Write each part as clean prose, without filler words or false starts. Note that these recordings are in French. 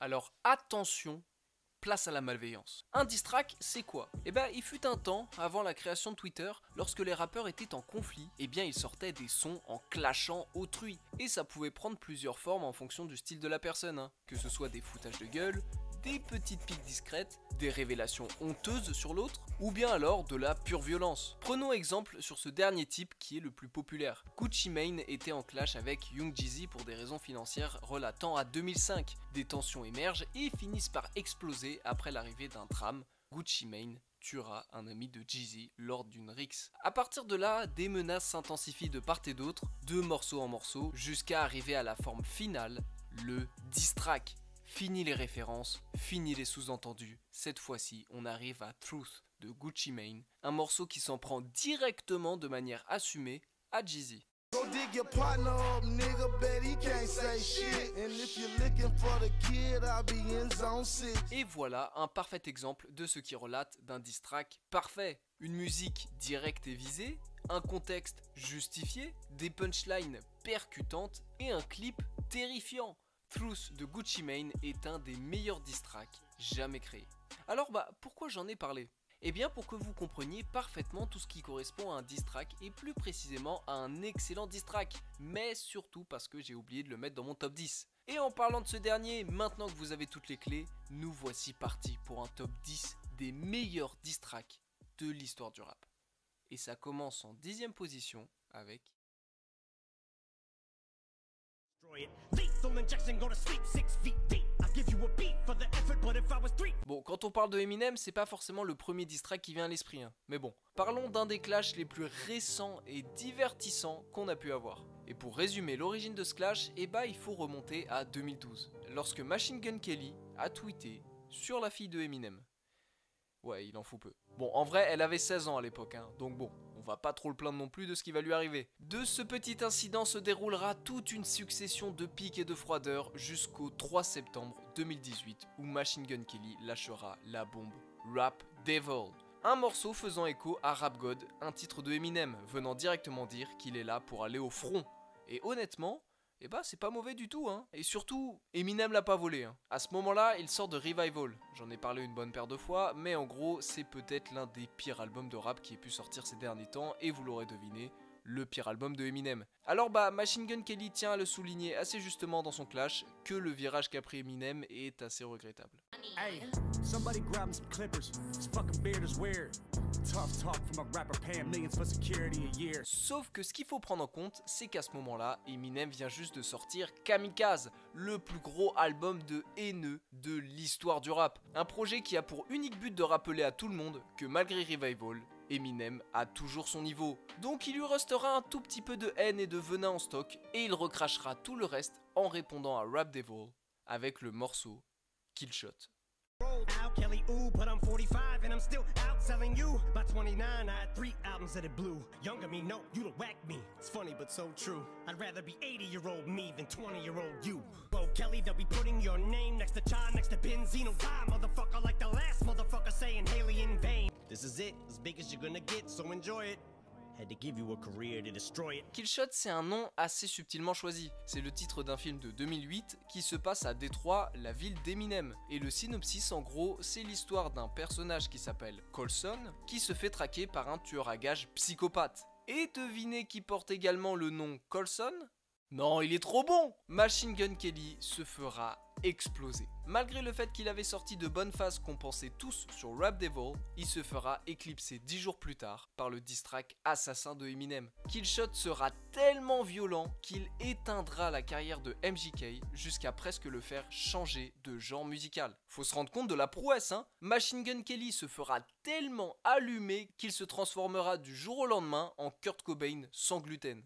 Alors attention, place à la malveillance. Un diss track, c'est quoi? Eh ben, il fut un temps, avant la création de Twitter, lorsque les rappeurs étaient en conflit, eh bien ils sortaient des sons en clashant autrui. Et ça pouvait prendre plusieurs formes en fonction du style de la personne, hein. Que ce soit des foutages de gueule, des petites piques discrètes, des révélations honteuses sur l'autre, ou bien alors de la pure violence. Prenons exemple sur ce dernier type qui est le plus populaire. Gucci Mane était en clash avec Young Jeezy pour des raisons financières relatant à 2005. Des tensions émergent et finissent par exploser après l'arrivée d'un tram. Gucci Mane tuera un ami de Jeezy lors d'une rixe. A partir de là, des menaces s'intensifient de part et d'autre, de morceau en morceau, jusqu'à arriver à la forme finale, le diss track. Fini les références, fini les sous-entendus, cette fois-ci on arrive à Truth de Gucci Mane, un morceau qui s'en prend directement de manière assumée à Jeezy. Et voilà un parfait exemple de ce qui relate d'un diss track parfait. Une musique directe et visée, un contexte justifié, des punchlines percutantes et un clip terrifiant. Truth de Gucci Mane est un des meilleurs diss tracks jamais créés. Alors pourquoi j'en ai parlé? Eh bien pour que vous compreniez parfaitement tout ce qui correspond à un diss track et plus précisément à un excellent diss track, mais surtout parce que j'ai oublié de le mettre dans mon top 10. Et en parlant de ce dernier, maintenant que vous avez toutes les clés, nous voici partis pour un top 10 des meilleurs diss tracks de l'histoire du rap. Et ça commence en 10e position avec... Bon, quand on parle de Eminem, c'est pas forcément le premier diss track qui vient à l'esprit, hein. Mais bon, parlons d'un des clashs les plus récents et divertissants qu'on a pu avoir. Et pour résumer l'origine de ce clash, il faut remonter à 2012, lorsque Machine Gun Kelly a tweeté sur la fille de Eminem. Ouais, il en faut peu. Bon, en vrai, elle avait 16 ans à l'époque, hein, donc bon, on va pas trop le plaindre non plus de ce qui va lui arriver. De ce petit incident se déroulera toute une succession de piques et de froideurs jusqu'au 3 septembre 2018, où Machine Gun Kelly lâchera la bombe Rap Devil. Un morceau faisant écho à Rap God, un titre de Eminem, venant directement dire qu'il est là pour aller au front. Et honnêtement... c'est pas mauvais du tout, hein. Et surtout, Eminem l'a pas volé, hein. À ce moment-là, il sort de Revival. J'en ai parlé une bonne paire de fois, mais en gros, c'est peut-être l'un des pires albums de rap qui ait pu sortir ces derniers temps, et vous l'aurez deviné, le pire album de Eminem. Alors Machine Gun Kelly tient à le souligner assez justement dans son clash, que le virage qu'a pris Eminem est assez regrettable. Hey, somebody grab some clippers. This fucking beard is weird. Tough talk from a rapper paying millions for security a year. Sauf que ce qu'il faut prendre en compte, c'est qu'à ce moment-là, Eminem vient juste de sortir Kamikaze, le plus gros album de haineux de l'histoire du rap. Un projet qui a pour unique but de rappeler à tout le monde que malgré Revival, Eminem a toujours son niveau. Donc il lui restera un tout petit peu de haine et de venin en stock, et il recrachera tout le reste en répondant à Rap Devil avec le morceau Killshot. Al Kelly, ooh, but I'm 45 and I'm still outselling you. By 29, I had 3 albums that it blew. Younger me, no, you'd have whacked me. It's funny, but so true. I'd rather be 80-year-old me than 20-year-old you. Bro, Kelly, they'll be putting your name next to Cha, next to Benzino. Die, motherfucker, like the last motherfucker saying Haley in vain. This is it, as big as you're gonna get, so enjoy it. Had to give you a career to destroy it. Killshot, c'est un nom assez subtilement choisi. C'est le titre d'un film de 2008 qui se passe à Détroit, la ville d'Eminem. Et le synopsis, en gros, c'est l'histoire d'un personnage qui s'appelle Colson, qui se fait traquer par un tueur à gages psychopathe. Et devinez qui porte également le nom Colson? Non, il est trop bon! Machine Gun Kelly se fera exploser. Malgré le fait qu'il avait sorti de bonnes phases qu'on pensait tous sur Rap Devil, il se fera éclipser 10 jours plus tard par le diss track assassin de Eminem. Killshot sera tellement violent qu'il éteindra la carrière de MGK jusqu'à presque le faire changer de genre musical. Faut se rendre compte de la prouesse, hein. Machine Gun Kelly se fera tellement allumer qu'il se transformera du jour au lendemain en Kurt Cobain sans gluten.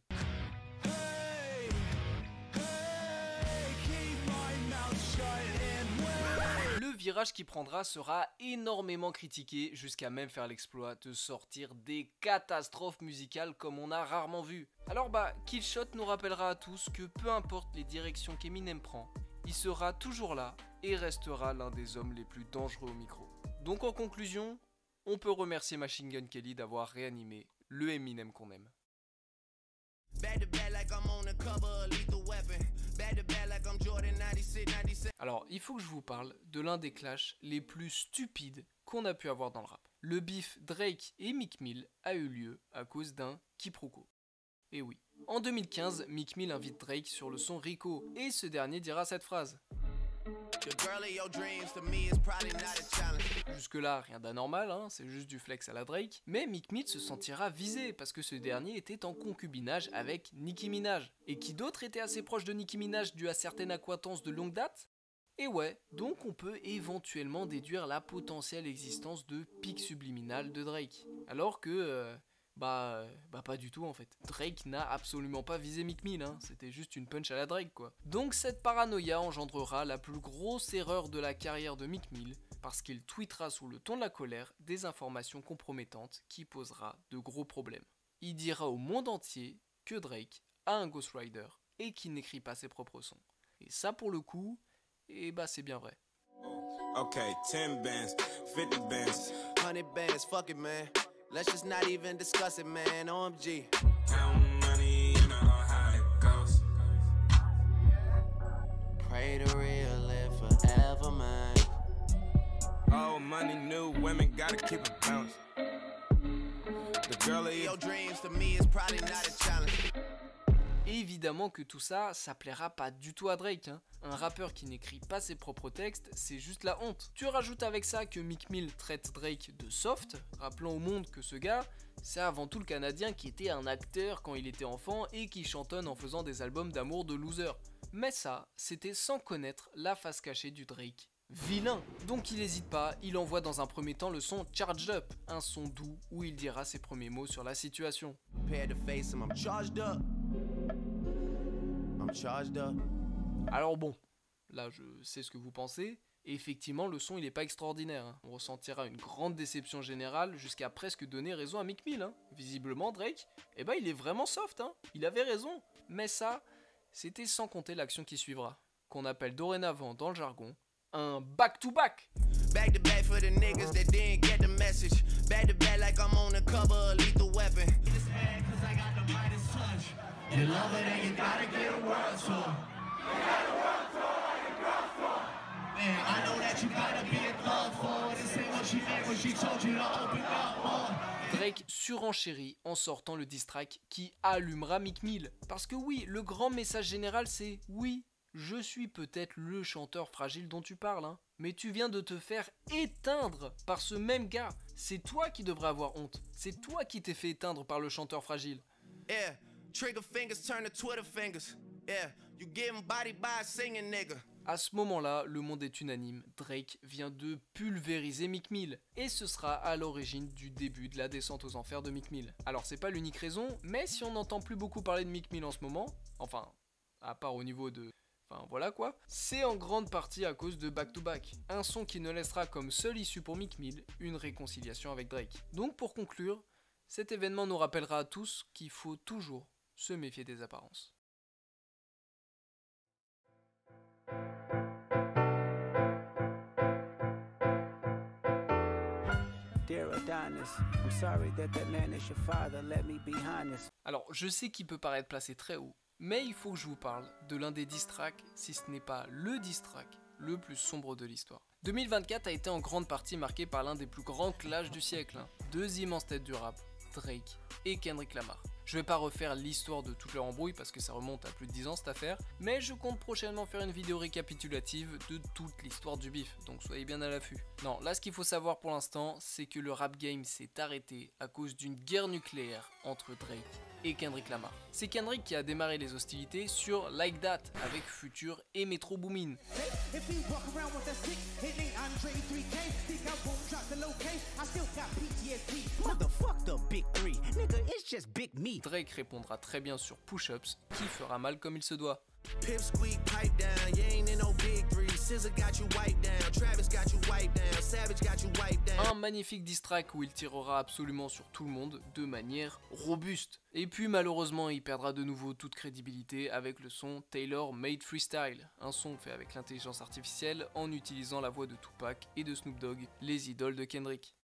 Le virage qu'il prendra sera énormément critiqué jusqu'à même faire l'exploit de sortir des catastrophes musicales comme on a rarement vu. Alors Killshot nous rappellera à tous que peu importe les directions qu'Eminem prend, il sera toujours là et restera l'un des hommes les plus dangereux au micro. Donc en conclusion, on peut remercier Machine Gun Kelly d'avoir réanimé le Eminem qu'on aime. Back to back like I'm on the cover of Lethal Weapon. Alors, il faut que je vous parle de l'un des clashs les plus stupides qu'on a pu avoir dans le rap. Le beef Drake et Meek Mill a eu lieu à cause d'un quiproquo. Et oui. En 2015, Meek Mill invite Drake sur le son Rico, et ce dernier dira cette phrase. Jusque-là, rien d'anormal, hein, c'est juste du flex à la Drake, mais Meek Mill se sentira visé parce que ce dernier était en concubinage avec Nicki Minaj. Et qui d'autre était assez proche de Nicki Minaj dû à certaines acquaintances de longue date? Et ouais, donc on peut éventuellement déduire la potentielle existence de pic subliminal de Drake. Alors que... pas du tout en fait. Drake n'a absolument pas visé Meek Mill, hein. C'était juste une punch à la Drake quoi. Donc cette paranoïa engendrera la plus grosse erreur de la carrière de Meek Mill, parce qu'il tweetera sous le ton de la colère des informations compromettantes qui posera de gros problèmes. Il dira au monde entier que Drake a un ghostwriter et qu'il n'écrit pas ses propres sons. Et ça pour le coup, c'est bien vrai. Okay, 10 bands, 50 bands, 100 bands, fuck it man. Let's just not even discuss it, man. OMG. Count money, you know how it goes. Pray to real live forever, man. Oh, money, new women gotta keep it bouncing. The girl of your dreams to me is probably not a challenge. Et évidemment que tout ça, ça plaira pas du tout à Drake, hein. Un rappeur qui n'écrit pas ses propres textes, c'est juste la honte. Tu rajoutes avec ça que Meek Mill traite Drake de soft, rappelant au monde que ce gars, c'est avant tout le Canadien qui était un acteur quand il était enfant et qui chantonne en faisant des albums d'amour de loser. Mais ça, c'était sans connaître la face cachée du Drake vilain. Donc il hésite pas, il envoie dans un premier temps le son Charged Up, un son doux où il dira ses premiers mots sur la situation. Alors bon, là je sais ce que vous pensez, et effectivement le son il est pas extraordinaire, hein. On ressentira une grande déception générale jusqu'à presque donner raison à Meek Mill, hein. Visiblement Drake, il est vraiment soft, hein. Il avait raison, mais ça, c'était sans compter l'action qui suivra, qu'on appelle dorénavant dans le jargon, un back-to-back. Back to back for the niggas that didn't get the message. Back to back like I'm on the cover of Lethal Weapon. You love it and you gotta get a world tour. You got a world tour like a girl's tour. Man, I know that you gotta be a thug for it. This ain't what she meant when she told you to open up more. Drake surenchérit en sortant le diss track qui allumera Meek Mill. Parce que oui, le grand message général c'est oui, je suis peut-être le chanteur fragile dont tu parles, hein, mais tu viens de te faire éteindre par ce même gars. C'est toi qui devrais avoir honte. C'est toi qui t'es fait éteindre par le chanteur fragile. Yeah. Trigger fingers turn to Twitter fingers. Yeah, you getting body by a singing nigga. À ce moment-là, le monde est unanime. Drake vient de pulvériser Meek Mill. Et ce sera à l'origine du début de la descente aux enfers de Meek Mill. Alors c'est pas l'unique raison, mais si on n'entend plus beaucoup parler de Meek Mill en ce moment, enfin, à part au niveau de... Enfin voilà quoi, c'est en grande partie à cause de Back to Back, un son qui ne laissera comme seule issue pour Meek Mill une réconciliation avec Drake. Donc pour conclure, cet événement nous rappellera à tous qu'il faut toujours se méfier des apparences. Alors, je sais qu'il peut paraître placé très haut, mais il faut que je vous parle de l'un des diss tracks, si ce n'est pas le diss track le plus sombre de l'histoire. 2024 a été en grande partie marqué par l'un des plus grands clashs du siècle, hein. Deux immenses têtes du rap, Drake et Kendrick Lamar. Je vais pas refaire l'histoire de toute leur embrouille parce que ça remonte à plus de 10 ans cette affaire, mais je compte prochainement faire une vidéo récapitulative de toute l'histoire du bif, donc soyez bien à l'affût. Non, là ce qu'il faut savoir pour l'instant, c'est que le rap game s'est arrêté à cause d'une guerre nucléaire entre Drake et Kendrick Lamar. C'est Kendrick qui a démarré les hostilités sur Like That avec Future et Metro Boomin. Drake répondra très bien sur Push Ups qui fera mal comme il se doit. Un magnifique diss track où il tirera absolument sur tout le monde de manière robuste. Et puis malheureusement il perdra de nouveau toute crédibilité avec le son Taylor Made Freestyle, un son fait avec l'intelligence artificielle en utilisant la voix de Tupac et de Snoop Dogg, les idoles de Kendrick.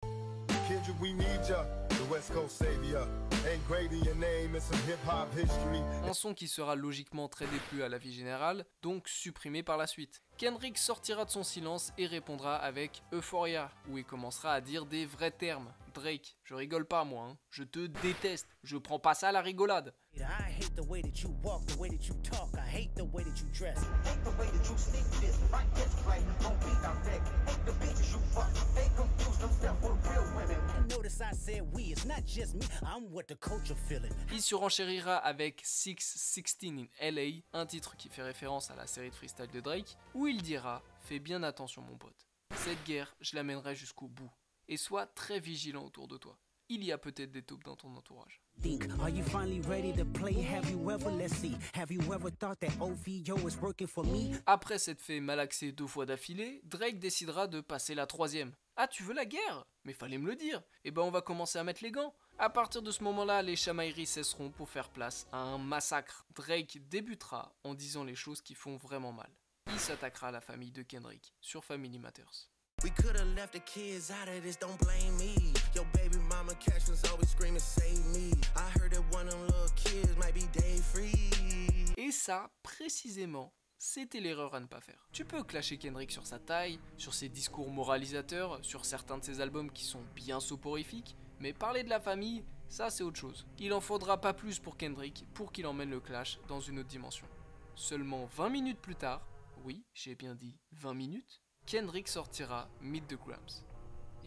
Kendrick, we need ya. the West Coast savior. Ain't great in your name, it's some hip-hop history. Un son qui sera logiquement très déplu à la vie générale, donc supprimé par la suite. Kendrick sortira de son silence et répondra avec Euphoria, où il commencera à dire des vrais termes. Drake, je rigole pas moi, hein. Je te déteste, je prends pas ça à la rigolade. I hate the way that you walk, the way that you talk, I hate the way that you dress. Hate the way that you sneak this, right this right, don't be direct. Hate the bitches you fuck, they confuse themselves with real women. Notice I said we, it's not just me, I'm what the culture feeling. Il surenchérira avec 616 in LA, un titre qui fait référence à la série de freestyle de Drake, où il dira « Fais bien attention mon pote, cette guerre, je l'amènerai jusqu'au bout, et sois très vigilant autour de toi. Il y a peut-être des taupes dans ton entourage. » Think, are you finally ready to play? Have you ever, let's see, have you ever thought that OVO is working for me? Après s'être fait malaxer 2 fois d'affilée, Drake décidera de passer la 3e. Ah, tu veux la guerre? Mais fallait me le dire. Eh ben on va commencer à mettre les gants. À partir de ce moment-là, les chamailleries cesseront pour faire place à un massacre. Drake débutera en disant les choses qui font vraiment mal. Il s'attaquera à la famille de Kendrick sur Family Matters. We coulda left the kids out of this, don't blame me. Your baby mama cash was always screaming, save me. I heard that one of them little kids might be day free. Et ça, précisément, c'était l'erreur à ne pas faire. Tu peux clasher Kendrick sur sa taille, sur ses discours moralisateurs, sur certains de ses albums qui sont bien soporifiques, mais parler de la famille, ça c'est autre chose. Il en faudra pas plus pour Kendrick pour qu'il emmène le clash dans une autre dimension. Seulement 20 minutes plus tard, oui, j'ai bien dit 20 minutes, Kendrick sortira Meet the Grams.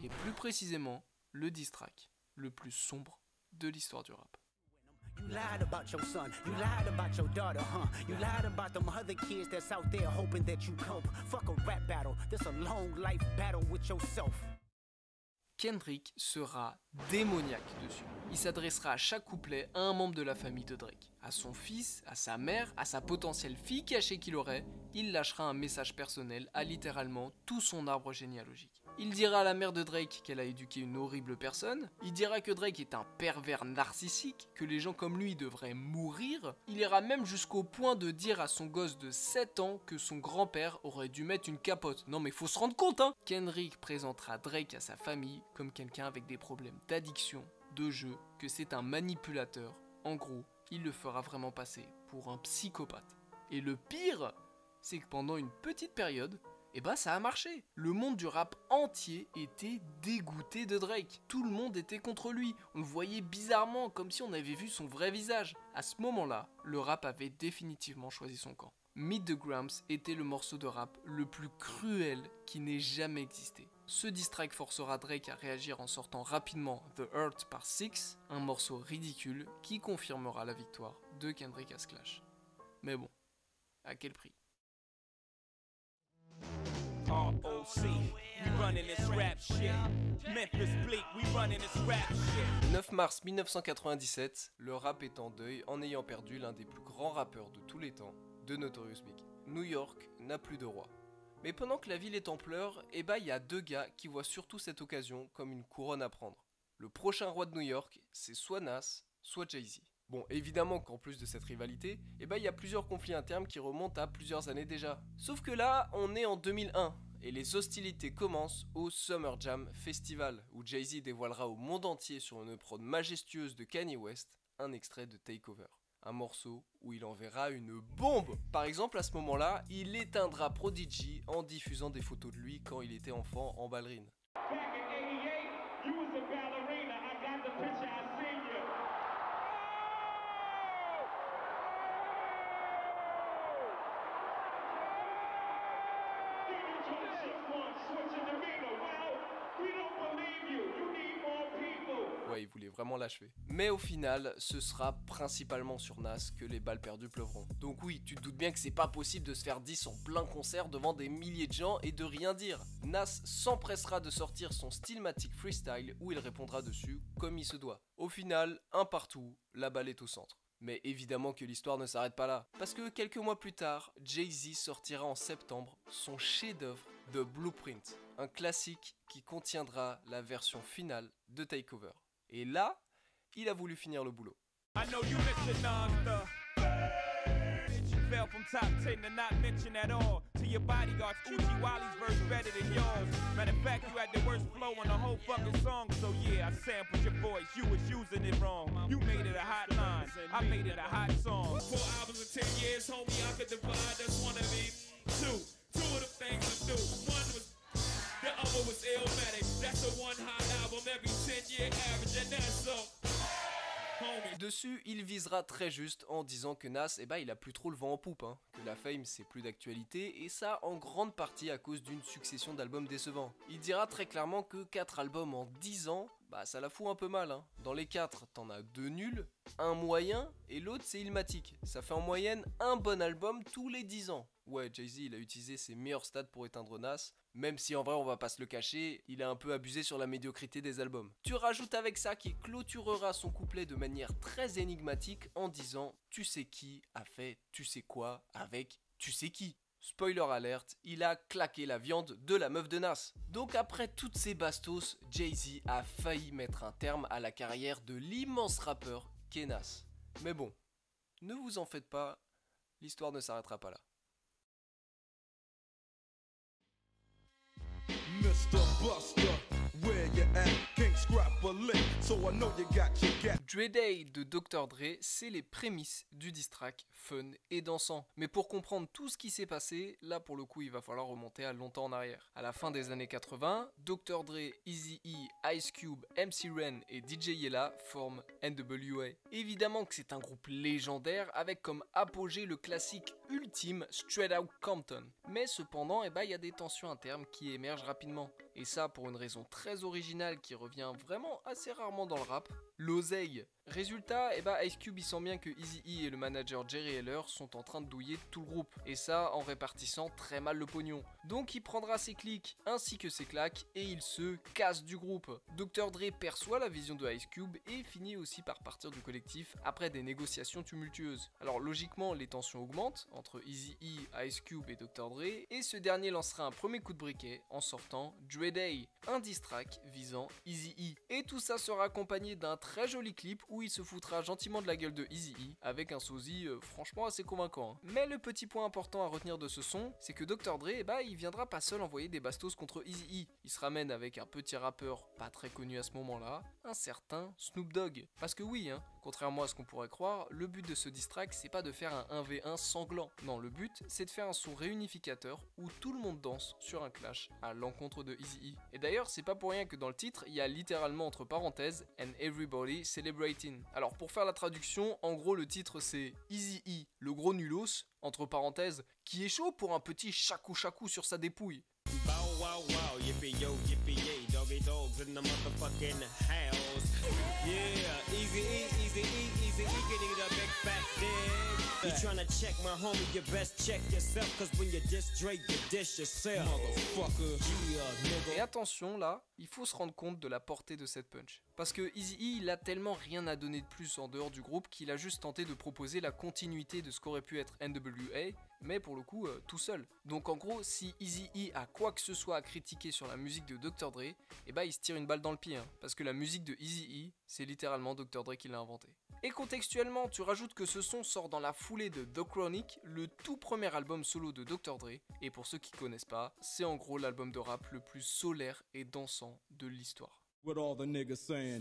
Et plus précisément, le diss track le plus sombre de l'histoire du rap. You lied about your son, you lied about your daughter, huh? You lied about them other kids that's out there hoping that you cope. Fuck a rap battle, this a long life battle with yourself. Kendrick sera démoniaque dessus. Il s'adressera à chaque couplet à un membre de la famille de Drake. À son fils, à sa mère, à sa potentielle fille cachée qu'il aurait, il lâchera un message personnel à littéralement tout son arbre généalogique. Il dira à la mère de Drake qu'elle a éduqué une horrible personne, il dira que Drake est un pervers narcissique, que les gens comme lui devraient mourir, il ira même jusqu'au point de dire à son gosse de 7 ans que son grand-père aurait dû mettre une capote. Non mais faut se rendre compte hein. Kendrick présentera Drake à sa famille comme quelqu'un avec des problèmes d'addiction, de jeu, que c'est un manipulateur. En gros, il le fera vraiment passer pour un psychopathe. Et le pire, c'est que pendant une petite période, et bah ça a marché. Le monde du rap entier était dégoûté de Drake. Tout le monde était contre lui. On le voyait bizarrement, comme si on avait vu son vrai visage. À ce moment-là, le rap avait définitivement choisi son camp. Meet the Grams était le morceau de rap le plus cruel qui n'ait jamais existé. Ce diss track forcera Drake à réagir en sortant rapidement The Hurt par Six, un morceau ridicule qui confirmera la victoire de Kendrick à ce clash. Mais bon, à quel prix? 9 mars 1997, le rap est en deuil en ayant perdu l'un des plus grands rappeurs de tous les temps, de Notorious Big. New York n'a plus de roi. Mais pendant que la ville est en pleurs, il y a 2 gars qui voient surtout cette occasion comme une couronne à prendre. Le prochain roi de New York, c'est soit Nas, soit Jay-Z. Bon, évidemment qu'en plus de cette rivalité, il y a plusieurs conflits internes qui remontent à plusieurs années déjà. Sauf que là, on est en 2001, et les hostilités commencent au Summer Jam Festival, où Jay-Z dévoilera au monde entier sur une prod majestueuse de Kanye West, un extrait de Takeover. Un morceau où il enverra une bombe. Par exemple, à ce moment-là, il éteindra Prodigy en diffusant des photos de lui quand il était enfant en ballerine. Ouais, il voulait vraiment l'achever. Mais au final, ce sera principalement sur Nas que les balles perdues pleuvront. Donc oui, tu te doutes bien que c'est pas possible de se faire 10 en plein concert devant des milliers de gens et de rien dire. Nas s'empressera de sortir son Stillmatic Freestyle où il répondra dessus comme il se doit. Au final, un partout, la balle est au centre. Mais évidemment que l'histoire ne s'arrête pas là, parce que quelques mois plus tard, Jay-Z sortira en septembre son chef-d'œuvre The Blueprint, un classique qui contiendra la version finale de Takeover. Et là, il a voulu finir le boulot. Fell from top 10 to not mention at all. To your bodyguards, Uchi Wally's verse better than yours. Matter of fact, you had the worst flow on the whole fucking song. So yeah, I sampled your voice, you was using it wrong. You made it a hot line, I made it a hot song. 4 albums in 10 years, homie, I could divide, that's one of me. Two of the things I do. One was, the other was Illmatic. That's a one hot album every 10-year average, and that's so. Dessus, il visera très juste en disant que Nas, il a plus trop le vent en poupe, hein, que la fame c'est plus d'actualité, et ça en grande partie à cause d'une succession d'albums décevants. Il dira très clairement que 4 albums en 10 ans, ça la fout un peu mal, hein. Dans les 4, t'en as 2 nuls, un moyen, et l'autre c'est Illmatic. Ça fait en moyenne un bon album tous les 10 ans. Ouais, Jay-Z il a utilisé ses meilleurs stats pour éteindre Nas, même si en vrai on va pas se le cacher, il a un peu abusé sur la médiocrité des albums. Tu rajoutes avec ça qu'il clôturera son couplet de manière très énigmatique en disant « Tu sais qui a fait tu sais quoi avec tu sais qui ». Spoiler alert, il a claqué la viande de la meuf de Nas. Donc après toutes ces bastos, Jay-Z a failli mettre un terme à la carrière de l'immense rappeur qu'est Nas. Mais bon, ne vous en faites pas, l'histoire ne s'arrêtera pas là. Mr. Buster, where you at? Can't scrap a lick, so I know you got your gap. Dre Day de Dr. Dre, c'est les prémices du diss track fun et dansant. Mais pour comprendre tout ce qui s'est passé, là pour le coup il va falloir remonter à longtemps en arrière. À la fin des années 80, Dr. Dre, Eazy-E, Ice Cube, MC Ren et DJ Yella forment NWA. Évidemment que c'est un groupe légendaire avec comme apogée le classique ultime Straight Outta Compton. Mais cependant, il y a des tensions internes qui émergent rapidement. Et ça pour une raison très originale qui revient vraiment assez rarement dans le rap, l'oseille. Résultat, Ice Cube il sent bien que Eazy-E et le manager Jerry Heller sont en train de douiller tout le groupe, et ça en répartissant très mal le pognon. Donc il prendra ses clics ainsi que ses claques et il se casse du groupe. Dr. Dre perçoit la vision de Ice Cube et finit aussi par partir du collectif après des négociations tumultueuses. Alors logiquement les tensions augmentent entre Eazy-E, Ice Cube et Dr. Dre, et ce dernier lancera un premier coup de briquet en sortant Dre Day, un diss track visant Eazy-E. Et tout ça sera accompagné d'un très joli clip où il se foutra gentiment de la gueule de Eazy-E avec un sosie franchement assez convaincant. Mais le petit point important à retenir de ce son, c'est que Dr. Dre, il viendra pas seul envoyer des bastos contre Eazy-E. Il se ramène avec un petit rappeur pas très connu à ce moment-là, un certain Snoop Dogg. Parce que oui, contrairement à ce qu'on pourrait croire, le but de ce diss track c'est pas de faire un 1v1 sanglant. Non, le but c'est de faire un son réunificateur où tout le monde danse sur un clash à l'encontre de Eazy-E. Et d'ailleurs, c'est pas pour rien que dans le titre, il y a littéralement entre parenthèses « And everybody celebrating ». Alors pour faire la traduction, en gros le titre c'est Eazy-E, le gros nulos, entre parenthèses, qui est chaud pour un petit chacou-chacou sur sa dépouille. Bow wow wow, yippee yo, yippee yay, doggy dogs in the motherfucking house. Yeah, Eazy-E, getting the big fat dick. You tryna check my homie, you best check yourself, cause when you diss Dre, you dish yourself. Motherfucker, yeah, nigga. Et attention là, il faut se rendre compte de la portée de cette punch. Parce que Eazy-E, il a tellement rien à donner de plus en dehors du groupe qu'il a juste tenté de proposer la continuité de ce qu'aurait pu être NWA, mais pour le coup tout seul. Donc en gros, si Eazy-E a quoi que ce soit à critiquer sur la musique de Dr. Dre, il se tire une balle dans le pied, parce que la musique de Eazy-E, c'est littéralement Dr. Dre qui l'a inventé. Et contextuellement, tu rajoutes que ce son sort dans la foulée de The Chronic, le tout premier album solo de Dr. Dre, et pour ceux qui connaissent pas, c'est en gros l'album de rap le plus solaire et dansant de l'histoire. What all the niggas saying?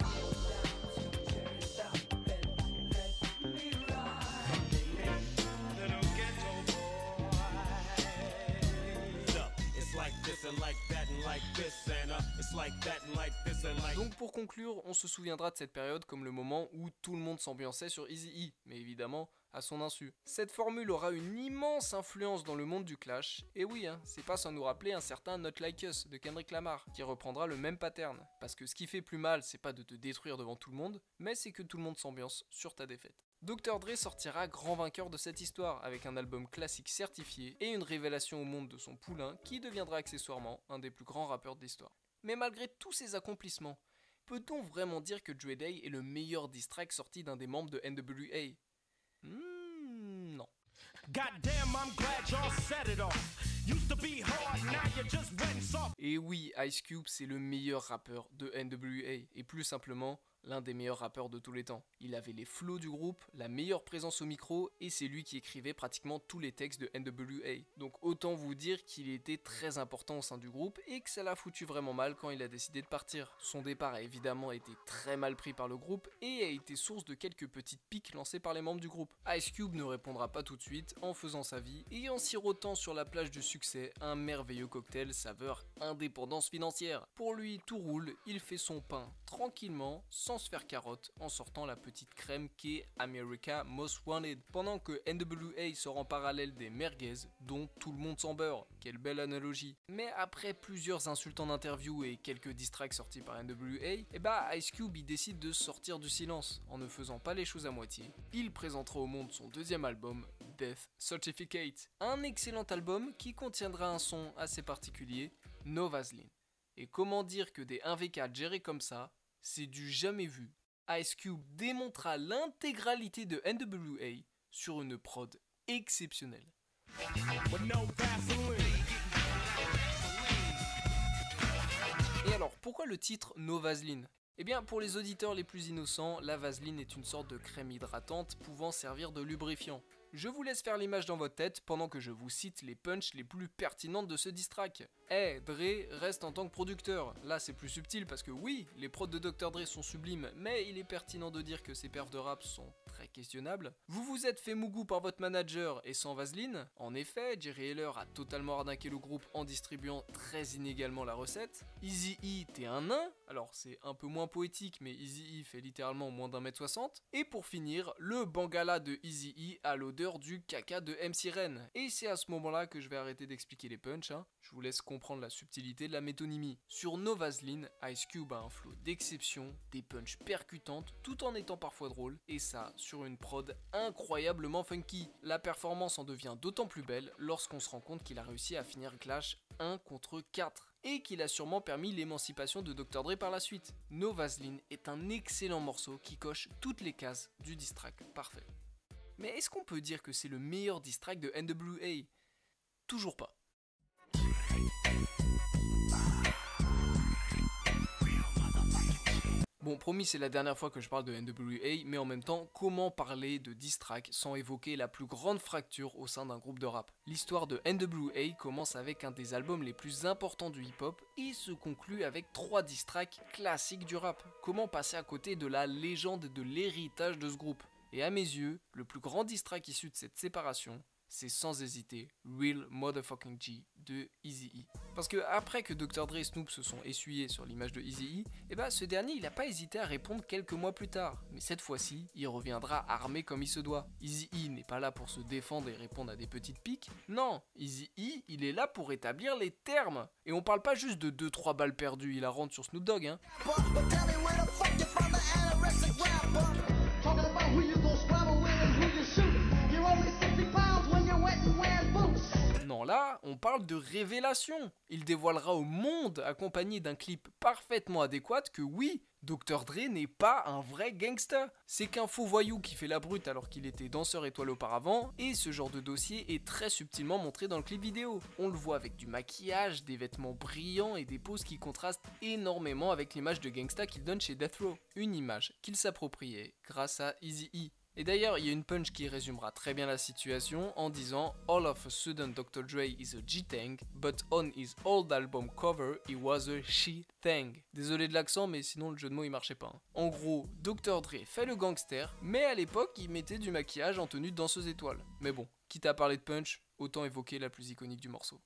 Donc pour conclure, on se souviendra de cette période comme le moment où tout le monde s'ambiançait sur Eazy-E, mais évidemment à son insu. Cette formule aura une immense influence dans le monde du clash, et oui, c'est pas sans nous rappeler un certain Not Like Us de Kendrick Lamar, qui reprendra le même pattern, parce que ce qui fait plus mal, c'est pas de te détruire devant tout le monde, mais c'est que tout le monde s'ambiance sur ta défaite. Dr. Dre sortira grand vainqueur de cette histoire, avec un album classique certifié et une révélation au monde de son poulain qui deviendra accessoirement un des plus grands rappeurs de l'histoire. Mais malgré tous ces accomplissements, peut-on vraiment dire que Dre Day est le meilleur diss track sorti d'un des membres de NWA? Non. Et oui, Ice Cube c'est le meilleur rappeur de NWA, et plus simplement, l'un des meilleurs rappeurs de tous les temps. Il avait les flows du groupe, la meilleure présence au micro et c'est lui qui écrivait pratiquement tous les textes de NWA. Donc autant vous dire qu'il était très important au sein du groupe et que ça l'a foutu vraiment mal quand il a décidé de partir. Son départ a évidemment été très mal pris par le groupe et a été source de quelques petites piques lancées par les membres du groupe. Ice Cube ne répondra pas tout de suite en faisant sa vie et en sirotant sur la plage du succès un merveilleux cocktail saveur indépendance financière. Pour lui, tout roule, il fait son pain tranquillement, sans se faire carotte, en sortant la petite crème qu'est America Most Wanted, pendant que NWA sort en parallèle des merguez dont tout le monde s'en beurre. Quelle belle analogie. Mais après plusieurs insultes en interview et quelques diss tracks sortis par NWA, Ice Cube il décide de sortir du silence en ne faisant pas les choses à moitié. Il présentera au monde son deuxième album, Death Certificate, un excellent album qui contiendra un son assez particulier, No Vaseline. Et comment dire que des 1v4 gérés comme ça, c'est du jamais vu. Ice Cube démontra l'intégralité de NWA sur une prod exceptionnelle. Et alors, pourquoi le titre No Vaseline ? Eh bien, pour les auditeurs les plus innocents, la vaseline est une sorte de crème hydratante pouvant servir de lubrifiant. Je vous laisse faire l'image dans votre tête pendant que je vous cite les punchs les plus pertinentes de ce diss track. Dre reste en tant que producteur. Là c'est plus subtil parce que oui, les prods de Dr Dre sont sublimes, mais il est pertinent de dire que ses perfs de rap sont très questionnables. Vous vous êtes fait mougou par votre manager et sans vaseline. En effet, Jerry Heller a totalement arnaqué le groupe en distribuant très inégalement la recette. Eazy-E, t'es un nain. Alors c'est un peu moins poétique, mais Eazy-E fait littéralement moins d'1m60. Et pour finir, le Bangala de Eazy-E a l'odeur du caca de MC Ren. Et c'est à ce moment-là que je vais arrêter d'expliquer les punchs. Je vous laisse comprendre la subtilité de la métonymie. Sur No Vaseline, Ice Cube a un flow d'exception, des punchs percutantes, tout en étant parfois drôle, et ça sur une prod incroyablement funky. La performance en devient d'autant plus belle lorsqu'on se rend compte qu'il a réussi à finir Clash 1 contre 4. Et qu'il a sûrement permis l'émancipation de Dr Dre par la suite. No Vaseline est un excellent morceau qui coche toutes les cases du diss track parfait. Mais est-ce qu'on peut dire que c'est le meilleur diss track de NWA ? Toujours pas. Bon, promis, c'est la dernière fois que je parle de NWA, mais en même temps, comment parler de diss track sans évoquer la plus grande fracture au sein d'un groupe de rap ? L'histoire de NWA commence avec un des albums les plus importants du hip-hop et se conclut avec 3 diss tracks classiques du rap. Comment passer à côté de la légende et de l'héritage de ce groupe ? Et à mes yeux, le plus grand diss track issu de cette séparation, c'est sans hésiter Real Motherfucking G de Eazy-E. Parce que après que Dr Dre et Snoop se sont essuyés sur l'image de Eazy-E, ce dernier il a pas hésité à répondre quelques mois plus tard. Mais cette fois-ci, il reviendra armé comme il se doit. Eazy-E n'est pas là pour se défendre et répondre à des petites piques. Non, Eazy-E, il est là pour établir les termes. Et on parle pas juste de 2-3 balles perdues, il la rentre sur Snoop Dogg. Non, là, on parle de révélation. Il dévoilera au monde, accompagné d'un clip parfaitement adéquat, que oui, Dr Dre n'est pas un vrai gangster. C'est qu'un faux voyou qui fait la brute alors qu'il était danseur étoile auparavant, et ce genre de dossier est très subtilement montré dans le clip vidéo. On le voit avec du maquillage, des vêtements brillants et des poses qui contrastent énormément avec l'image de gangsta qu'il donne chez Death Row. Une image qu'il s'appropriait grâce à Eazy-E. Et d'ailleurs, il y a une punch qui résumera très bien la situation en disant « All of a sudden Dr. Dre is a G-Tang, but on his old album cover, he was a she-tang. » Désolé de l'accent, mais sinon le jeu de mots il marchait pas. En gros, Dr. Dre fait le gangster, mais à l'époque, il mettait du maquillage en tenue de danseuse étoile. Mais bon, quitte à parler de punch, autant évoquer la plus iconique du morceau.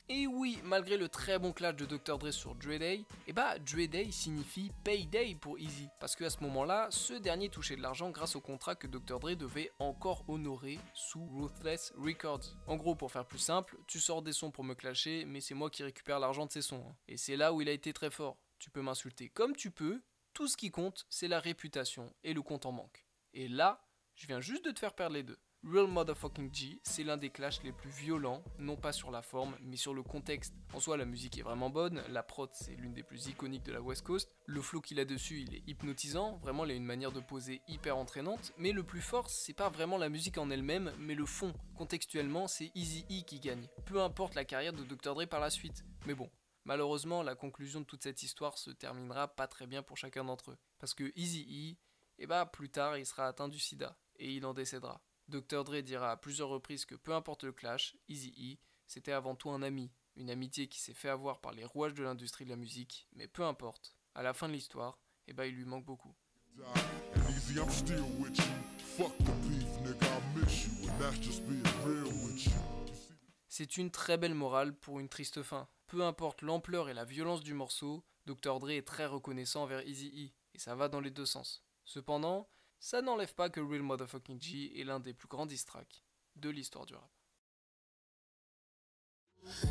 Et oui, malgré le très bon clash de Dr. Dre sur Dre Day, Dre Day signifie Payday pour Eazy, parce qu'à ce moment-là, ce dernier touchait de l'argent grâce au contrat que Dr. Dre devait encore honorer sous Ruthless Records. En gros, pour faire plus simple, tu sors des sons pour me clasher, mais c'est moi qui récupère l'argent de ces sons. Et c'est là où il a été très fort. Tu peux m'insulter comme tu peux, tout ce qui compte, c'est la réputation et le compte en banque. Et là, je viens juste de te faire perdre les deux. Real Motherfucking G, c'est l'un des clashs les plus violents, non pas sur la forme, mais sur le contexte. En soi, la musique est vraiment bonne, la prod c'est l'une des plus iconiques de la West Coast, le flow qu'il a dessus il est hypnotisant, vraiment il a une manière de poser hyper entraînante, mais le plus fort c'est pas vraiment la musique en elle-même, mais le fond. Contextuellement, c'est Eazy-E qui gagne, peu importe la carrière de Dr. Dre par la suite. Mais bon, malheureusement, la conclusion de toute cette histoire se terminera pas très bien pour chacun d'entre eux, parce que Eazy-E, plus tard il sera atteint du sida, et il en décédera. Dr. Dre dira à plusieurs reprises que peu importe le clash, Eazy-E, c'était avant tout un ami, une amitié qui s'est fait avoir par les rouages de l'industrie de la musique, mais peu importe, à la fin de l'histoire, il lui manque beaucoup. Easy, I'm still with you. Fuck the beef, nigga, I miss you, and that's just being real with you. C'est une très belle morale pour une triste fin. Peu importe l'ampleur et la violence du morceau, Dr. Dre est très reconnaissant envers Eazy-E, et ça va dans les deux sens. Cependant, ça n'enlève pas que Real Motherfucking G est l'un des plus grands diss tracks de l'histoire du rap.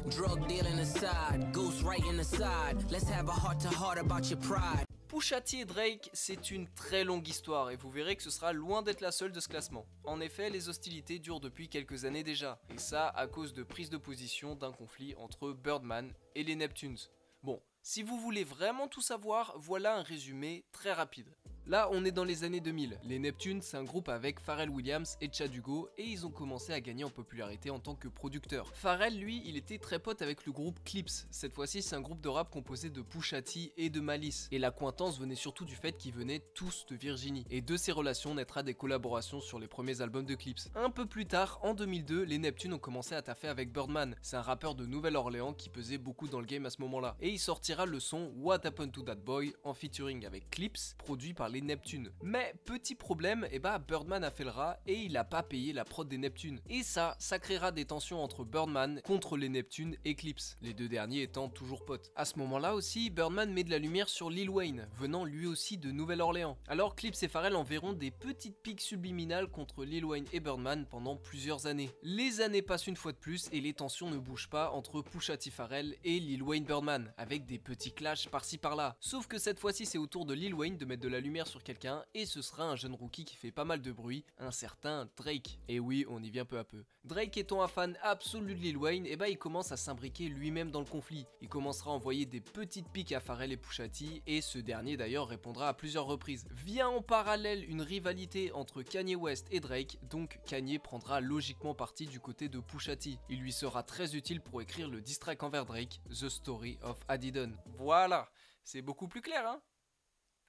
Drug dealing aside, ghostwriting aside, let's have a heart-to-heart about your pride. Pusha T et Drake, c'est une très longue histoire et vous verrez que ce sera loin d'être la seule de ce classement. En effet, les hostilités durent depuis quelques années déjà, et ça à cause de prise de position d'un conflit entre Birdman et les Neptunes. Bon, si vous voulez vraiment tout savoir, voilà un résumé très rapide. Là, on est dans les années 2000. Les Neptunes, c'est un groupe avec Pharrell Williams et Chad Hugo et ils ont commencé à gagner en popularité en tant que producteurs. Pharrell, lui, il était très pote avec le groupe Clipse. Cette fois-ci, c'est un groupe de rap composé de Pusha T et de Malice. Et l'accointance venait surtout du fait qu'ils venaient tous de Virginie. Et de ces relations naîtra des collaborations sur les premiers albums de Clipse. Un peu plus tard, en 2002, les Neptunes ont commencé à taffer avec Birdman. C'est un rappeur de Nouvelle-Orléans qui pesait beaucoup dans le game à ce moment-là. Et il sortira le son What Happened to That Boy en featuring avec Clipse, produit par les Neptunes. Mais petit problème, Birdman a fait le rat et il a pas payé la prod des Neptunes. Et ça créera des tensions entre Birdman contre les Neptunes et Clipse, les deux derniers étant toujours potes. À ce moment-là aussi, Birdman met de la lumière sur Lil Wayne, venant lui aussi de Nouvelle-Orléans. Alors Clipse et Pharrell enverront des petites piques subliminales contre Lil Wayne et Birdman pendant plusieurs années. Les années passent une fois de plus et les tensions ne bougent pas entre Pusha T Pharrell et Lil Wayne Birdman, avec des petits clashs par-ci par-là. Sauf que cette fois-ci c'est au tour de Lil Wayne de mettre de la lumière sur quelqu'un et ce sera un jeune rookie qui fait pas mal de bruit, un certain Drake. Et oui, on y vient peu à peu. Drake étant un fan absolu de Lil Wayne, il commence à s'imbriquer lui-même dans le conflit. Il commencera à envoyer des petites piques à Pharrell et Pusha T et ce dernier d'ailleurs répondra à plusieurs reprises. Vient en parallèle une rivalité entre Kanye West et Drake, donc Kanye prendra logiquement parti du côté de Pusha T. Il lui sera très utile pour écrire le diss track envers Drake, The Story of Adidon. Voilà, c'est beaucoup plus clair, hein?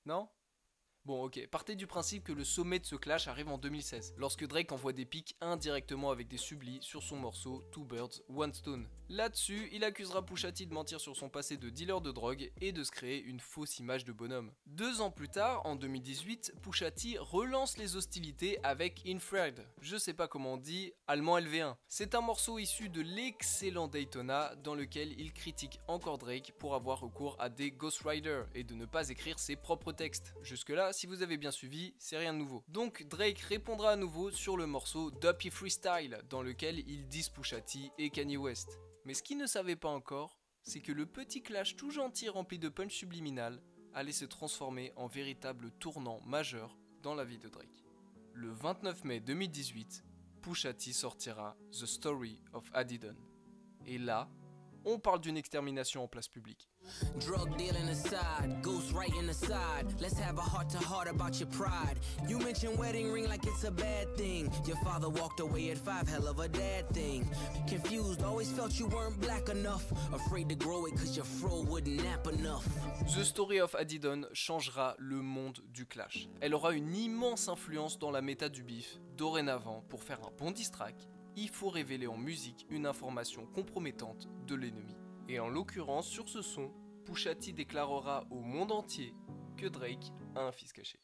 Non? Bon ok, partez du principe que le sommet de ce clash arrive en 2016, lorsque Drake envoie des pics indirectement avec des sublis sur son morceau Two Birds, One Stone. Là-dessus, il accusera Pusha T de mentir sur son passé de dealer de drogue et de se créer une fausse image de bonhomme. 2 ans plus tard, en 2018, Pusha T relance les hostilités avec Infrared. Je sais pas comment on dit, allemand LV1. C'est un morceau issu de l'excellent Daytona dans lequel il critique encore Drake pour avoir recours à des ghostwriters et de ne pas écrire ses propres textes. Jusque-là, si vous avez bien suivi, c'est rien de nouveau. Donc Drake répondra à nouveau sur le morceau Duppy Freestyle dans lequel il diss Pusha T et Kanye West. Mais ce qu'il ne savait pas encore, c'est que le petit clash tout gentil rempli de punch subliminal allait se transformer en véritable tournant majeur dans la vie de Drake. Le 29 mai 2018, Pusha T sortira The Story of Adidon. Et là, on parle d'une extermination en place publique. Drug dealing aside, ghostwriting aside, let's have a heart-to-heart about your pride. You mentioned wedding ring like it's a bad thing. Your father walked away at 5, hell of a dad thing. Confused, always felt you weren't black enough. Afraid to grow it cause your fro wouldn't nap enough. The Story of Adidon changera le monde du clash. Elle aura une immense influence dans la méta du beef. Dorénavant, pour faire un bon diss track, il faut révéler en musique une information compromettante de l'ennemi. Et en l'occurrence, sur ce son, Pusha T déclarera au monde entier que Drake a un fils caché.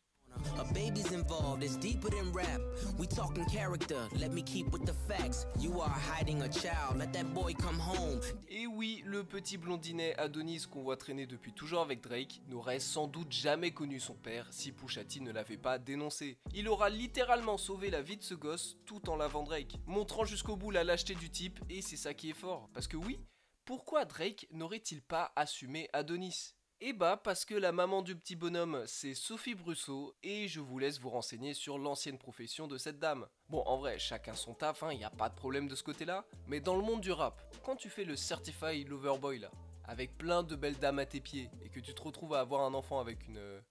A baby's involved, it's deeper than rap. We talking character, let me keep with the facts. You are hiding a child, let that boy come home. Et oui, le petit blondinet Adonis qu'on voit traîner depuis toujours avec Drake n'aurait sans doute jamais connu son père si Pusha T ne l'avait pas dénoncé. Il aura littéralement sauvé la vie de ce gosse tout en lavant Drake, montrant jusqu'au bout la lâcheté du type et c'est ça qui est fort. Parce que oui, pourquoi Drake n'aurait-il pas assumé Adonis ? Et bah parce que la maman du petit bonhomme c'est Sophie Brusso et je vous laisse vous renseigner sur l'ancienne profession de cette dame. Bon en vrai chacun son taf, y a pas de problème de ce côté là, mais dans le monde du rap, quand tu fais le Certified Lover Boy là, avec plein de belles dames à tes pieds et que tu te retrouves à avoir un enfant avec une...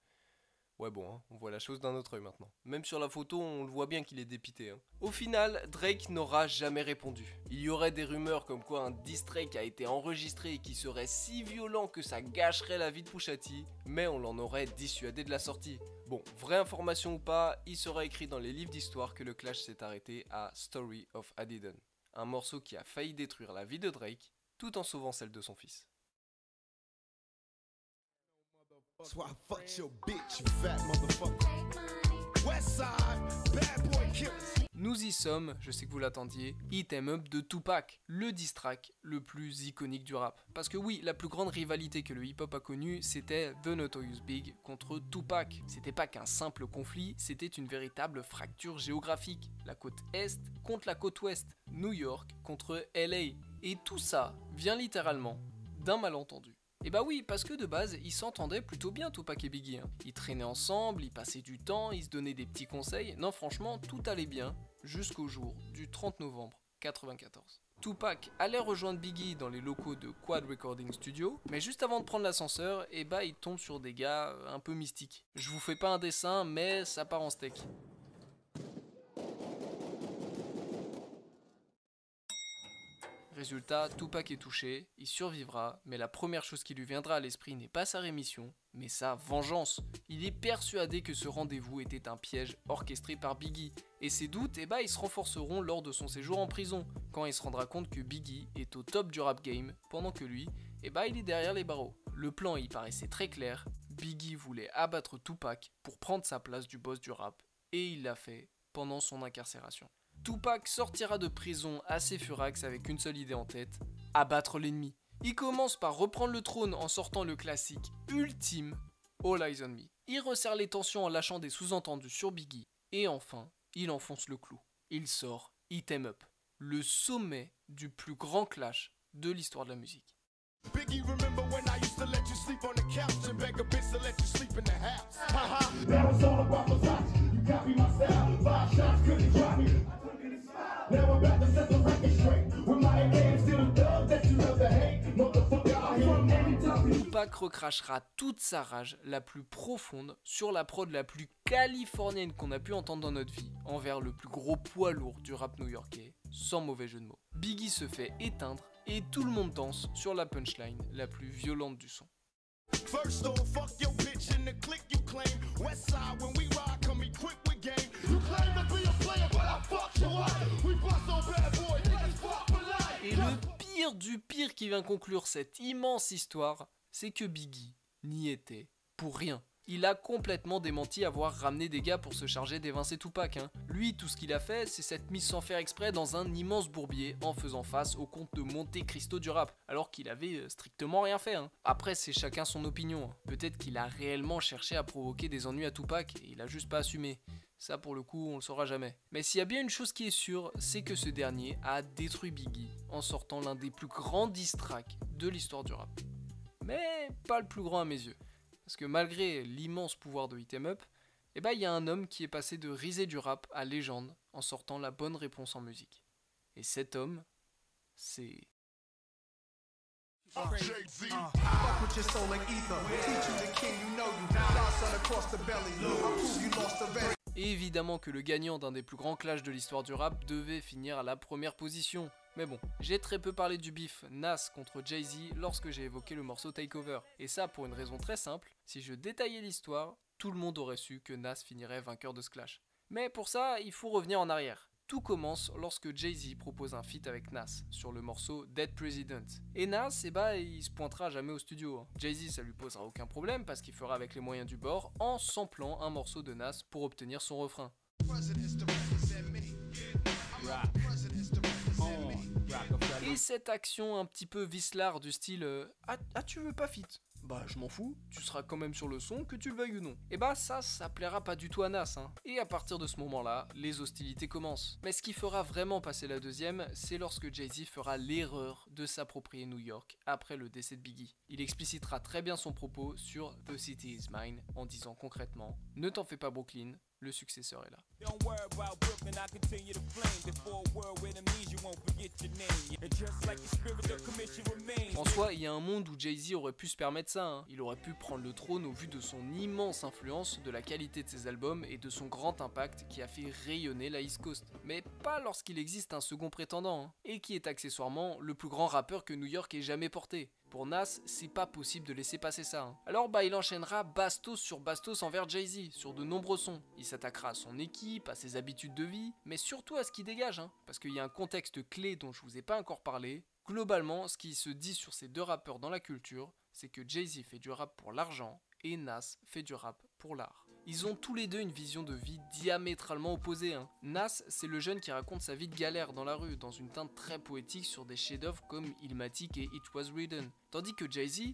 Ouais bon, on voit la chose d'un autre œil maintenant. Même sur la photo, on le voit bien qu'il est dépité. Au final, Drake n'aura jamais répondu. Il y aurait des rumeurs comme quoi un diss track a été enregistré et qui serait si violent que ça gâcherait la vie de Pusha T, mais on l'en aurait dissuadé de la sortie. Bon, vraie information ou pas, il sera écrit dans les livres d'histoire que le clash s'est arrêté à Story of Adidon, un morceau qui a failli détruire la vie de Drake, tout en sauvant celle de son fils. So I fucked your bitch, you fat motherfucker. Westside, bad boy killers. Nous y sommes, je sais que vous l'attendiez, Hit 'em Up de Tupac, le diss track le plus iconique du rap. Parce que oui, la plus grande rivalité que le hip-hop a connue, c'était The Notorious Big contre Tupac. C'était pas qu'un simple conflit, c'était une véritable fracture géographique. La côte Est contre la côte Ouest, New York contre LA. Et tout ça vient littéralement d'un malentendu. Et bah oui, parce que de base, ils s'entendaient plutôt bien Tupac et Biggie. Ils traînaient ensemble, ils passaient du temps, ils se donnaient des petits conseils. Non franchement, tout allait bien, jusqu'au jour du 30 novembre 1994. Tupac allait rejoindre Biggie dans les locaux de Quad Recording Studio, mais juste avant de prendre l'ascenseur, et bah il tombe sur des gars un peu mystiques. Je vous fais pas un dessin, mais ça part en steak. Résultat, Tupac est touché, il survivra, mais la première chose qui lui viendra à l'esprit n'est pas sa rémission, mais sa vengeance. Il est persuadé que ce rendez-vous était un piège orchestré par Biggie, et ses doutes, ils se renforceront lors de son séjour en prison, quand il se rendra compte que Biggie est au top du rap game, pendant que lui, il est derrière les barreaux. Le plan y paraissait très clair, Biggie voulait abattre Tupac pour prendre sa place du boss du rap, et il l'a fait pendant son incarcération. Tupac sortira de prison assez furax avec une seule idée en tête, abattre l'ennemi. Il commence par reprendre le trône en sortant le classique ultime, All Eyes on Me. Il resserre les tensions en lâchant des sous-entendus sur Biggie. Et enfin, il enfonce le clou. Il sort Hit 'em Up, le sommet du plus grand clash de l'histoire de la musique. Biggie, remember when I used to let you sleep on the couch and beg a bitch to let you sleep in the house? That was all about Versace. You copy my style. 5 shots couldn't drop me. Now I'm about to set the record straight. With my name still the dub that you love to hate. Motherfucker, I want anytime. Tupac recrachera toute sa rage la plus profonde sur la prod la plus californienne qu'on a pu entendre dans notre vie, envers le plus gros poids lourd du rap new-yorkais, sans mauvais jeu de mots. Biggie se fait éteindre et tout le monde danse sur la punchline la plus violente du son. First off, fuck your bitch in the clique you claim. Westside, when we ride, come equipped with game. You claim to be a player, but I fuck your wife. We bust on bad boy, niggas fuck for life. Et le pire du pire qui vient conclure cette immense histoire, c'est que Biggie n'y était pour rien. Il a complètement démenti avoir ramené des gars pour se charger d'évincer Tupac. Lui, tout ce qu'il a fait, c'est s'être mis sans faire exprès dans un immense bourbier en faisant face au comte de Monte Cristo du rap, alors qu'il avait strictement rien fait. Après, c'est chacun son opinion. Peut-être qu'il a réellement cherché à provoquer des ennuis à Tupac et il a juste pas assumé. Ça, pour le coup, on le saura jamais. Mais s'il y a bien une chose qui est sûre, c'est que ce dernier a détruit Biggie en sortant l'un des plus grands diss tracks de l'histoire du rap. Mais pas le plus grand à mes yeux. Parce que malgré l'immense pouvoir de Hit 'em Up, il y a un homme qui est passé de risée du rap à légende en sortant la bonne réponse en musique. Et cet homme, c'est... Et évidemment que le gagnant d'un des plus grands clashs de l'histoire du rap devait finir à la première position. Mais bon, j'ai très peu parlé du beef Nas contre Jay-Z lorsque j'ai évoqué le morceau Takeover. Et ça pour une raison très simple, si je détaillais l'histoire, tout le monde aurait su que Nas finirait vainqueur de ce clash. Mais pour ça, il faut revenir en arrière. Tout commence lorsque Jay-Z propose un feat avec Nas sur le morceau Dead President. Et Nas, il se pointera jamais au studio. Jay-Z, ça lui posera aucun problème parce qu'il fera avec les moyens du bord en samplant un morceau de Nas pour obtenir son refrain. Et cette action un petit peu vicelard du style ah tu veux pas feat? bah je m'en fous, tu seras quand même sur le son que tu le veuilles ou non. Et bah ça plaira pas du tout à Nas, hein. Et à partir de ce moment-là, les hostilités commencent. Mais ce qui fera vraiment passer la deuxième, c'est lorsque Jay-Z fera l'erreur de s'approprier New York après le décès de Biggie. Il explicitera très bien son propos sur The City Is Mine en disant concrètement « Ne t'en fais pas Brooklyn, le successeur est là ». Don't worry about Brooklyn, I continue to flame. Before a world with amnesia, you won't forget your name. And just like the spirit of commission remains. En soi, il y a un monde où Jay-Z aurait pu se permettre ça, hein. Il aurait pu prendre le trône au vu de son immense influence, de la qualité de ses albums et de son grand impact qui a fait rayonner la East Coast. Mais pas lorsqu'il existe un second prétendant, hein, et qui est accessoirement le plus grand rappeur que New York ait jamais porté. Pour Nas, c'est pas possible de laisser passer ça, hein. Alors il enchaînera bastos sur bastos envers Jay-Z, sur de nombreux sons. Il s'attaquera à son équipe, à ses habitudes de vie, mais surtout à ce qu'il dégage, hein, parce qu'il y a un contexte clé dont je vous ai pas encore parlé. Globalement, ce qui se dit sur ces deux rappeurs dans la culture, c'est que Jay-Z fait du rap pour l'argent et Nas fait du rap pour l'art. Ils ont tous les deux une vision de vie diamétralement opposée, hein. Nas, c'est le jeune qui raconte sa vie de galère dans la rue, dans une teinte très poétique sur des chefs-d'œuvre comme Illmatic et It Was Written. Tandis que Jay-Z,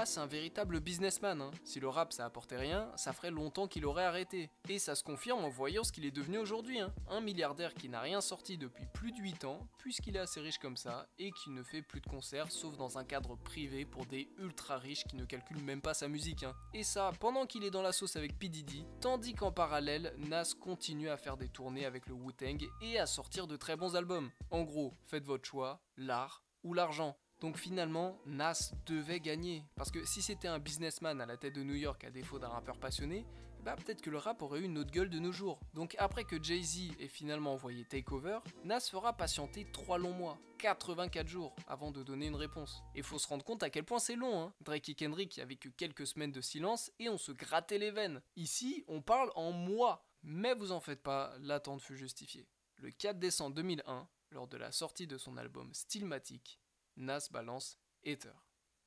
c'est un véritable businessman, hein. Si le rap ça apportait rien, ça ferait longtemps qu'il aurait arrêté. Et ça se confirme en voyant ce qu'il est devenu aujourd'hui, hein. Un milliardaire qui n'a rien sorti depuis plus de 8 ans, puisqu'il est assez riche comme ça, et qui ne fait plus de concerts, sauf dans un cadre privé pour des ultra riches qui ne calculent même pas sa musique, hein. Et ça, pendant qu'il est dans la sauce avec P. Diddy, tandis qu'en parallèle, Nas continue à faire des tournées avec le Wu-Tang et à sortir de très bons albums. En gros, faites votre choix, l'art ou l'argent. Donc finalement, Nas devait gagner. Parce que si c'était un businessman à la tête de New York à défaut d'un rappeur passionné, peut-être que le rap aurait eu une autre gueule de nos jours. Donc après que Jay-Z ait finalement envoyé Takeover, Nas fera patienter 3 longs mois, 84 jours, avant de donner une réponse. Et faut se rendre compte à quel point c'est long, hein. Drake et Kendrick avaient que quelques semaines de silence et on se grattait les veines. Ici, on parle en mois. Mais vous en faites pas, l'attente fut justifiée. Le 4 décembre 2001, lors de la sortie de son album Stillmatic, Nas balance Hater.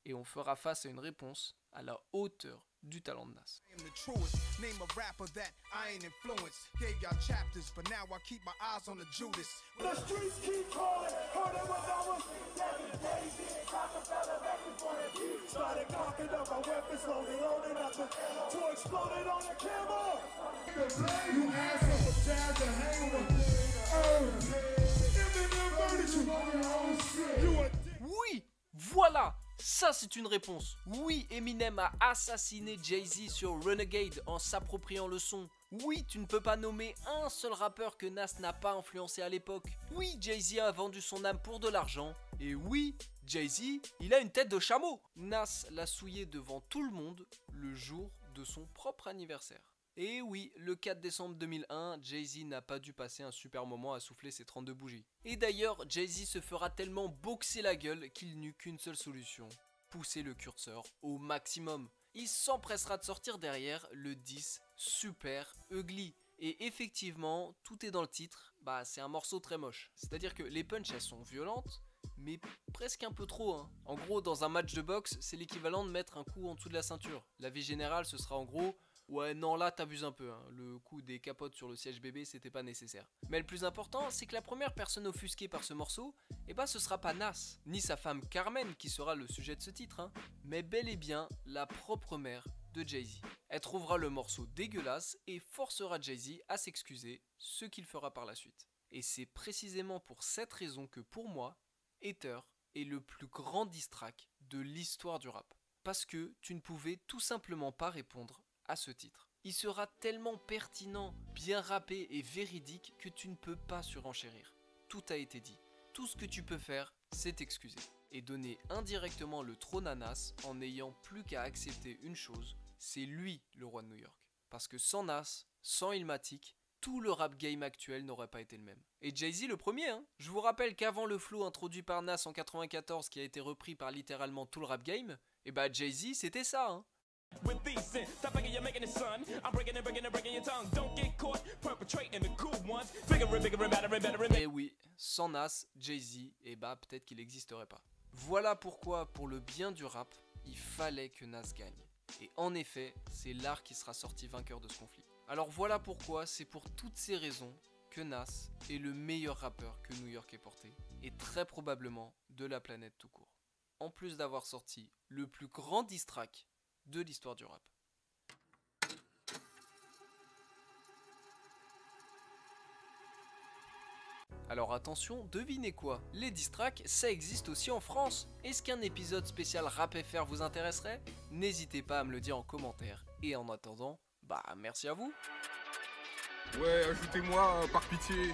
Et on fera face à une réponse à la hauteur du talent de Nas. I am the truest. Name a rapper that I ain't influenced. Gave y'all chapters, but now I keep my eyes on the Judas. The streets keep calling, heard it when I was seven days in. Rockefeller records for the beat. Started cocking up my weapons, slowly loading up to explode it on the camera. You asshole for jazz and hang with Eminem murdered you on your own shit. You a Oui, voilà, ça c'est une réponse. Oui, Eminem a assassiné Jay-Z sur Renegade en s'appropriant le son. Oui, tu ne peux pas nommer un seul rappeur que Nas n'a pas influencé à l'époque. Oui, Jay-Z a vendu son âme pour de l'argent. Et oui, Jay-Z, il a une tête de chameau. Nas l'a souillé devant tout le monde le jour de son propre anniversaire. Et oui, le 4 décembre 2001, Jay-Z n'a pas dû passer un super moment à souffler ses 32 bougies. Et d'ailleurs, Jay-Z se fera tellement boxer la gueule qu'il n'eut qu'une seule solution, pousser le curseur au maximum. Il s'empressera de sortir derrière le 10 Super Ugly. Et effectivement, tout est dans le titre, c'est un morceau très moche. C'est-à-dire que les punches elles sont violentes, mais presque un peu trop, hein. En gros, dans un match de boxe, c'est l'équivalent de mettre un coup en dessous de la ceinture. La vie générale, ce sera en gros... Ouais, non, là t'abuses un peu, hein. Le coup des capotes sur le siège bébé, c'était pas nécessaire. Mais le plus important, c'est que la première personne offusquée par ce morceau, ce sera pas Nas, ni sa femme Carmen qui sera le sujet de ce titre, hein, mais bel et bien la propre mère de Jay-Z. Elle trouvera le morceau dégueulasse et forcera Jay-Z à s'excuser, ce qu'il fera par la suite. Et c'est précisément pour cette raison que pour moi, Hater est le plus grand diss track de l'histoire du rap. Parce que tu ne pouvais tout simplement pas répondre à ce titre. Il sera tellement pertinent, bien rappé et véridique que tu ne peux pas surenchérir. Tout a été dit. Tout ce que tu peux faire, c'est t'excuser. Et donner indirectement le trône à Nas en n'ayant plus qu'à accepter une chose, c'est lui le roi de New York. Parce que sans Nas, sans Illmatic, tout le rap game actuel n'aurait pas été le même. Et Jay-Z le premier, hein. Je vous rappelle qu'avant le flow introduit par Nas en 94 qui a été repris par littéralement tout le rap game, Jay-Z c'était ça, hein. With these sins, stop thinking you're making it, son. I'm breaking your tongue. Don't get caught perpetrating the cool ones. Bigger and better. Et oui, sans Nas, Jay-Z, peut-être qu'il n'existerait pas. Voilà pourquoi, pour le bien du rap, il fallait que Nas gagne. Et en effet, c'est l'art qui sera sorti vainqueur de ce conflit. Alors voilà pourquoi, c'est pour toutes ces raisons que Nas est le meilleur rappeur que New York ait porté, et très probablement de la planète tout court. en plus d'avoir sorti le plus grand diss track de l'histoire du rap. Alors attention, devinez quoi? Les diss tracks, ça existe aussi en France. Est-ce qu'un épisode spécial Rap FR vous intéresserait? N'hésitez pas à me le dire en commentaire. Et en attendant, bah merci à vous. Ouais, ajoutez-moi par pitié.